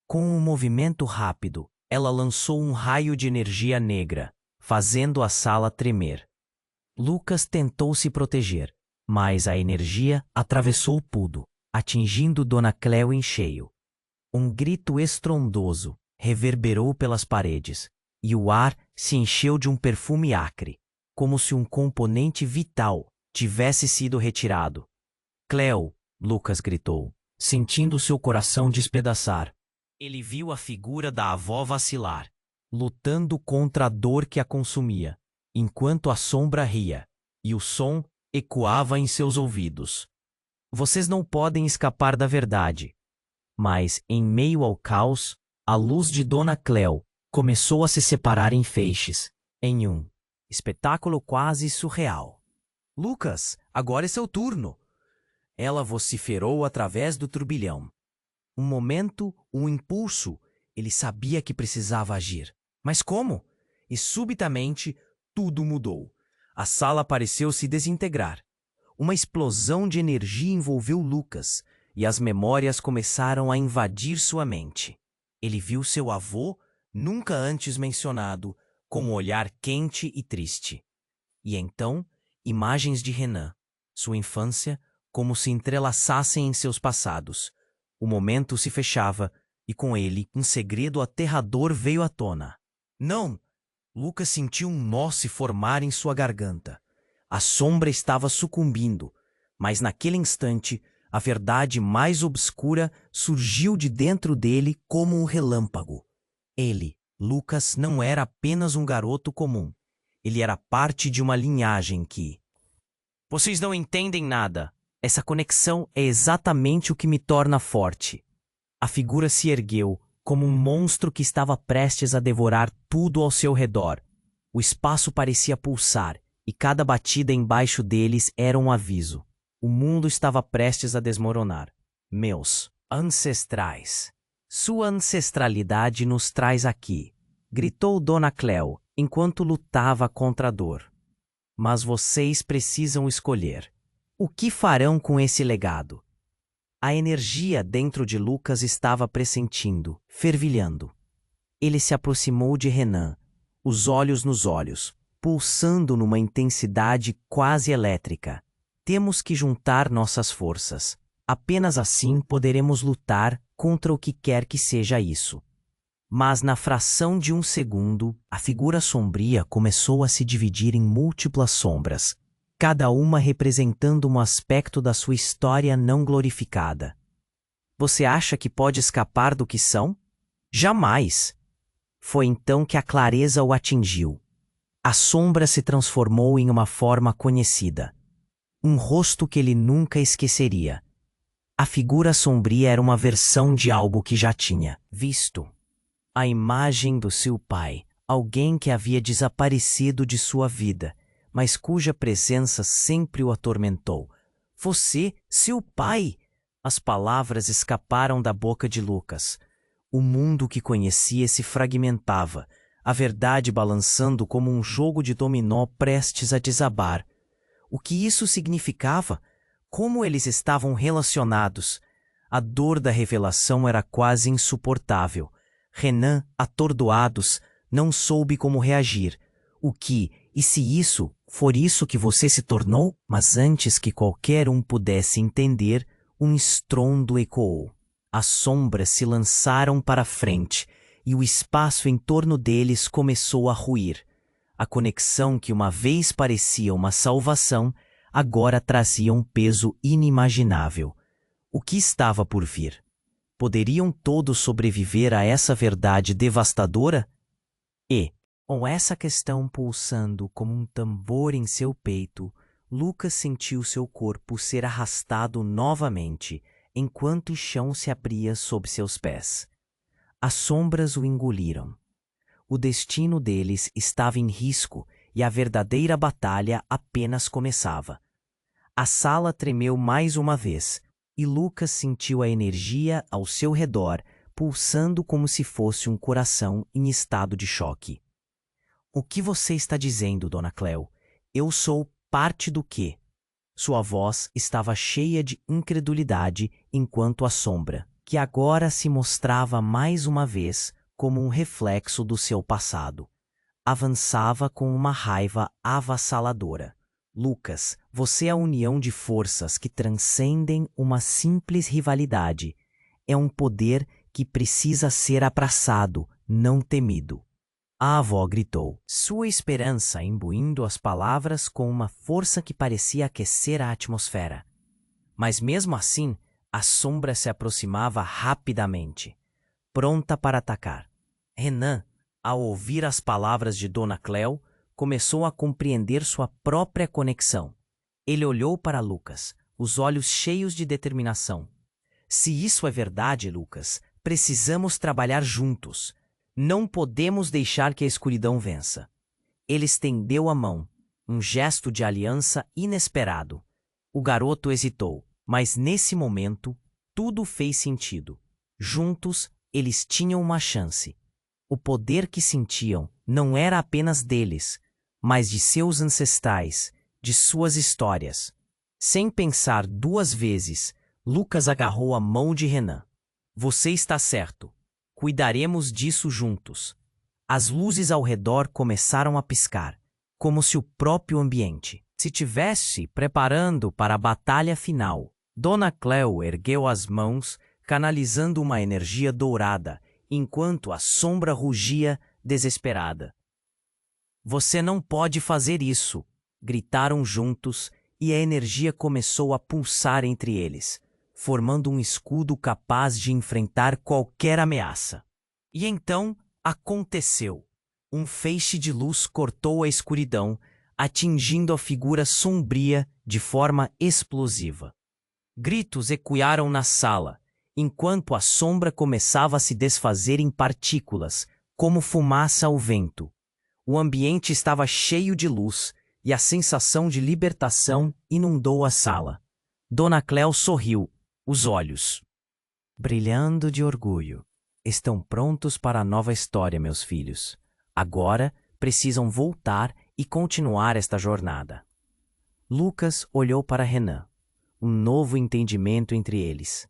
A: Com um movimento rápido, ela lançou um raio de energia negra, fazendo a sala tremer. Lucas tentou se proteger, mas a energia atravessou tudo, atingindo Dona Cleo em cheio. Um grito estrondoso reverberou pelas paredes, e o ar se encheu de um perfume acre, como se um componente vital tivesse sido retirado. Cleo, Lucas gritou, sentindo seu coração despedaçar. Ele viu a figura da avó vacilar, lutando contra a dor que a consumia, enquanto a sombra ria, e o som ecoava em seus ouvidos. Vocês não podem escapar da verdade. Mas, em meio ao caos, a luz de Dona Cleo começou a se separar em feixes, em um espetáculo quase surreal. Lucas, agora é seu turno! Ela vociferou através do turbilhão. Um momento, um impulso. Ele sabia que precisava agir. Mas como? E subitamente, tudo mudou. A sala pareceu se desintegrar. Uma explosão de energia envolveu Lucas e as memórias começaram a invadir sua mente. Ele viu seu avô, nunca antes mencionado, com um olhar quente e triste. E então, imagens de Renan, sua infância, como se entrelaçassem em seus passados. O momento se fechava e com ele um segredo aterrador veio à tona. Não! Lucas sentiu um nó se formar em sua garganta. A sombra estava sucumbindo, mas naquele instante, a verdade mais obscura surgiu de dentro dele como um relâmpago. Ele, Lucas, não era apenas um garoto comum. Ele era parte de uma linhagem que... Vocês não entendem nada. Essa conexão é exatamente o que me torna forte. A figura se ergueu, como um monstro que estava prestes a devorar tudo ao seu redor. O espaço parecia pulsar, e cada batida embaixo deles era um aviso. O mundo estava prestes a desmoronar. Meus ancestrais. Sua ancestralidade nos traz aqui, gritou Dona Cleo, enquanto lutava contra a dor. Mas vocês precisam escolher. O que farão com esse legado? A energia dentro de Lucas estava pressentindo, fervilhando. Ele se aproximou de Renan, os olhos nos olhos, pulsando numa intensidade quase elétrica. Temos que juntar nossas forças. Apenas assim poderemos lutar contra o que quer que seja isso. Mas na fração de um segundo, a figura sombria começou a se dividir em múltiplas sombras, cada uma representando um aspecto da sua história não glorificada. Você acha que pode escapar do que são? Jamais! Foi então que a clareza o atingiu. A sombra se transformou em uma forma conhecida. Um rosto que ele nunca esqueceria. A figura sombria era uma versão de algo que já tinha visto. A imagem do seu pai, alguém que havia desaparecido de sua vida, mas cuja presença sempre o atormentou. Você, seu pai! As palavras escaparam da boca de Lucas. O mundo que conhecia se fragmentava, a verdade balançando como um jogo de dominó prestes a desabar. O que isso significava? Como eles estavam relacionados? A dor da revelação era quase insuportável. Renan, atordoados, não soube como reagir. O que, e se isso for isso que você se tornou? Mas antes que qualquer um pudesse entender, um estrondo ecoou. As sombras se lançaram para frente, e o espaço em torno deles começou a ruir. A conexão que uma vez parecia uma salvação, agora trazia um peso inimaginável. O que estava por vir? Poderiam todos sobreviver a essa verdade devastadora? E, com essa questão pulsando como um tambor em seu peito, Lucas sentiu seu corpo ser arrastado novamente, enquanto o chão se abria sob seus pés. As sombras o engoliram. O destino deles estava em risco e a verdadeira batalha apenas começava. A sala tremeu mais uma vez, e Lucas sentiu a energia ao seu redor pulsando como se fosse um coração em estado de choque. O que você está dizendo, Dona Cleo? Eu sou parte do quê? Sua voz estava cheia de incredulidade enquanto a sombra, que agora se mostrava mais uma vez como um reflexo do seu passado, avançava com uma raiva avassaladora. Lucas, você é a união de forças que transcendem uma simples rivalidade. É um poder que precisa ser abraçado, não temido. A avó gritou, sua esperança imbuindo as palavras com uma força que parecia aquecer a atmosfera. Mas mesmo assim, a sombra se aproximava rapidamente, pronta para atacar. Renan, ao ouvir as palavras de Dona Cleo, começou a compreender sua própria conexão. Ele olhou para Lucas, os olhos cheios de determinação. Se isso é verdade, Lucas, precisamos trabalhar juntos. Não podemos deixar que a escuridão vença. Ele estendeu a mão, um gesto de aliança inesperado. O garoto hesitou, mas nesse momento, tudo fez sentido. Juntos, eles tinham uma chance. O poder que sentiam não era apenas deles, mas de seus ancestrais, de suas histórias. Sem pensar duas vezes, Lucas agarrou a mão de Renan. Você está certo. Cuidaremos disso juntos. As luzes ao redor começaram a piscar, como se o próprio ambiente se tivesse preparando para a batalha final. Dona Cleo ergueu as mãos, canalizando uma energia dourada, enquanto a sombra rugia desesperada. Você não pode fazer isso, gritaram juntos, e a energia começou a pulsar entre eles, formando um escudo capaz de enfrentar qualquer ameaça. E então aconteceu. Um feixe de luz cortou a escuridão, atingindo a figura sombria de forma explosiva. Gritos ecoaram na sala, enquanto a sombra começava a se desfazer em partículas, como fumaça ao vento. O ambiente estava cheio de luz, e a sensação de libertação inundou a sala. Dona Cleo sorriu, os olhos brilhando de orgulho. Estão prontos para a nova história, meus filhos. Agora precisam voltar e continuar esta jornada. Lucas olhou para Renan. Um novo entendimento entre eles.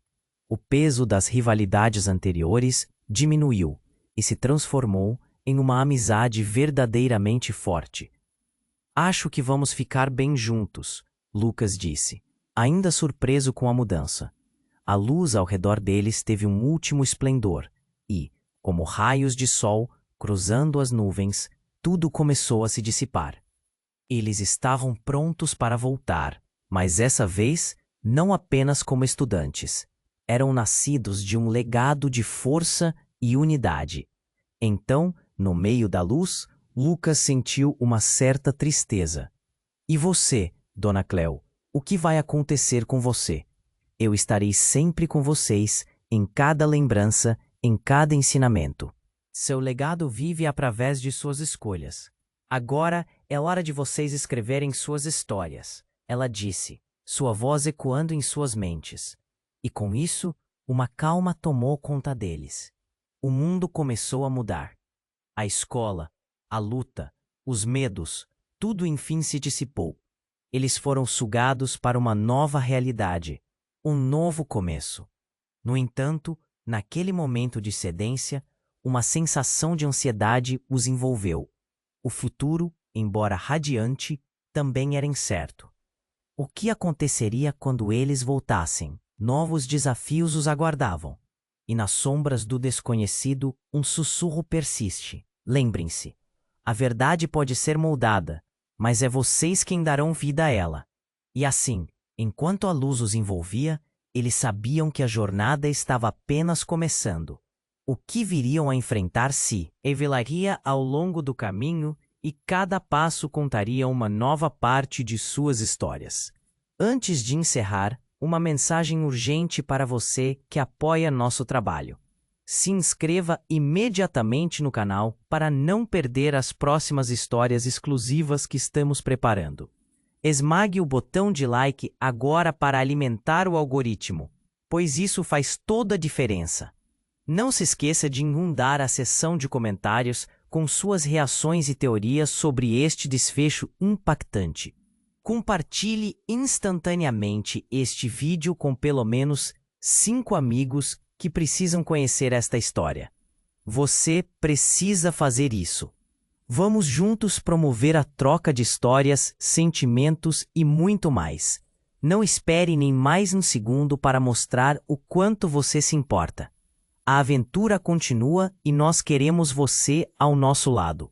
A: O peso das rivalidades anteriores diminuiu e se transformou em uma amizade verdadeiramente forte. Acho que vamos ficar bem juntos, Lucas disse, ainda surpreso com a mudança. A luz ao redor deles teve um último esplendor e, como raios de sol cruzando as nuvens, tudo começou a se dissipar. Eles estavam prontos para voltar, mas essa vez não apenas como estudantes. Eram nascidos de um legado de força e unidade. Então, no meio da luz, Lucas sentiu uma certa tristeza. E você, Dona Cleo, o que vai acontecer com você? Eu estarei sempre com vocês, em cada lembrança, em cada ensinamento. Seu legado vive através de suas escolhas. Agora é hora de vocês escreverem suas histórias, ela disse, sua voz ecoando em suas mentes. E com isso, uma calma tomou conta deles. O mundo começou a mudar. A escola, a luta, os medos, tudo enfim se dissipou. Eles foram sugados para uma nova realidade, um novo começo. No entanto, naquele momento de cedência, uma sensação de ansiedade os envolveu. O futuro, embora radiante, também era incerto. O que aconteceria quando eles voltassem? Novos desafios os aguardavam. E nas sombras do desconhecido, um sussurro persiste. Lembrem-se, a verdade pode ser moldada, mas é vocês quem darão vida a ela. E assim, enquanto a luz os envolvia, eles sabiam que a jornada estava apenas começando. O que viriam a enfrentar se revelaria ao longo do caminho e cada passo contaria uma nova parte de suas histórias. Antes de encerrar, uma mensagem urgente para você que apoia nosso trabalho. Se inscreva imediatamente no canal para não perder as próximas histórias exclusivas que estamos preparando. Esmague o botão de like agora para alimentar o algoritmo, pois isso faz toda a diferença. Não se esqueça de inundar a seção de comentários com suas reações e teorias sobre este desfecho impactante. Compartilhe instantaneamente este vídeo com pelo menos 5 amigos que precisam conhecer esta história. Você precisa fazer isso. Vamos juntos promover a troca de histórias, sentimentos e muito mais. Não espere nem mais um segundo para mostrar o quanto você se importa. A aventura continua e nós queremos você ao nosso lado.